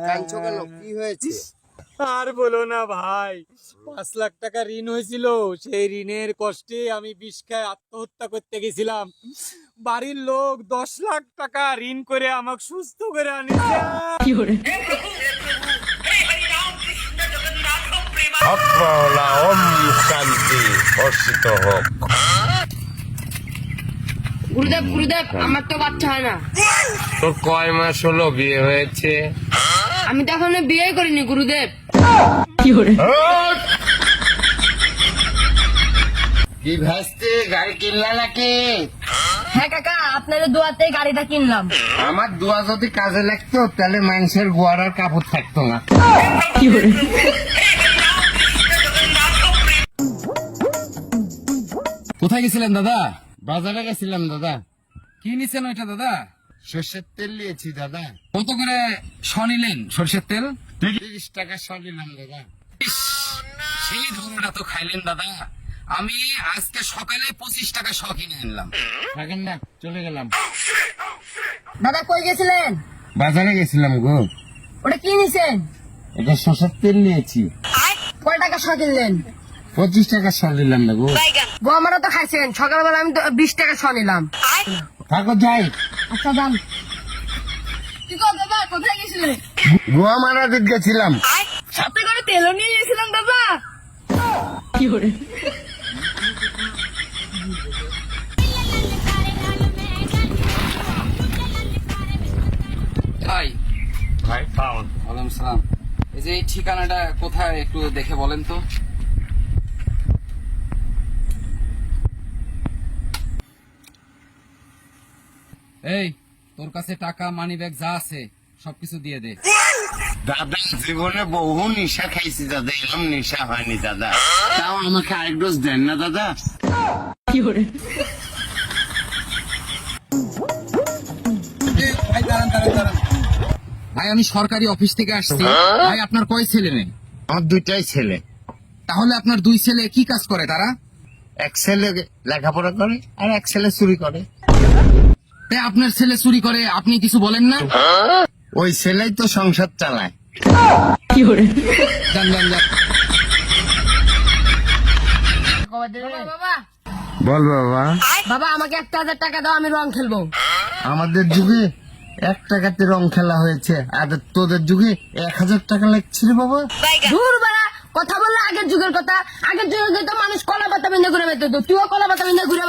কাঁদছো কেন? কি হয়েছে? আর বলো না ভাই, 5 লাখ টাকা ঋণ হয়েছিল। সেই ঋণের কষ্টে আমি বিষ খায় আত্মহত্যা করতে গেছিলাম। বাড়ির লোক 10 লাখ টাকা ঋণ করে আমাকে সুস্থ করে আনিছে। হক মাওলা ওম শান্তি বর্ষিত হোক। গুরুদেব গুরুদেব, আমার তো বাচ্চা হয় না। তোর কয় মাস হলো বিয়ে হয়েছে? আমি তো এখনো বিয়ে করিনি গুরুদেব। কি ভাসতে গাড়ি কিনলা নাকি? হ্যাঁ কাকা, আপনাদের দোয়াতে গাড়িটা কিনলাম। আমার দোয়া যদি কাজে লাগতো তাহলে মানুষের গোয়ার কাপড় থাকতো না। কোথায় গেছিলেন দাদা? বাজারে গেছিলাম দাদা। কি নিছেন ওইটা দাদা? সর্ষের তেল নিয়েছি দাদা। কত করে শ নিলেন সরষের তেল? 30 টাকা শ নিলাম দাদা। সেই ধরুনটা তো খাইলেন দাদা। আমি আজকে সকালে 25 টাকা শ কিনে আনলাম। থাকেন না, চলে গেলাম। দাদা কই গেছিলেন? বাজারে গেছিলাম গো। ওটা কি নিছেন? এটা সর্ষের তেল নিয়েছি। কয় টাকা শ কিনলেন? 25 টাকা শ নিলাম না গো। গো আমারও তো খাইছেন। সকালবেলা আমি তো 20 টাকা শ নিলাম। থাকো যাই। আচ্ছা যান। কি গো দাদা, কোথায় গেছিলেন? গোয়া মারা দিক গেছিলাম। সাথে করে তেলও নিয়ে গেছিলাম দাদা। তাই ভাই পাউন ওয়ালাইকুম সালাম। এই যে এই ঠিকানাটা কোথায় একটু দেখে বলেন তো। এই, তোর কাছে টাকা মানি ব্যাগ যা আছে সবকিছু দিয়ে দে। দাদা জীবনে বহু নেশা খাইছি দাদা, এরকম নেশা হয়নি দাদা। তাও আমাকে আরেক ডোজ দেন না দাদা। ভাই দাঁড়ান দাঁড়ান দাঁড়ান ভাই, আমি সরকারি অফিস থেকে আসছি। ভাই আপনার কয় ছেলে মেয়ে? আমার দুইটাই ছেলে। তাহলে আপনার 2 ছেলে কি কাজ করে তারা? এক ছেলে লেখাপড়া করে আর এক ছেলে চুরি করে। তাই আপনার ছেলে চুরি করে, আপনি কিছু বলেন না? ওই ছেলেই তো সংসার চালায়। যান যান যান। বাবা বল বাবা। বাবা, আমাকে 1000 টাকা দাও, আমি রং খেলবো। আমাদের যুগে 1 টাকাতে রং খেলা হয়েছে, আর তোদের যুগে 1000 টাকা লাগছিল বাবা। দূর বাড়া, কথা বললে আগের যুগের কথা। আগের যুগে তো মানুষ কলা পাতা বিন্দা ঘুরে বেঁধে। তুইও কলা পাতা বিন্দা ঘুরে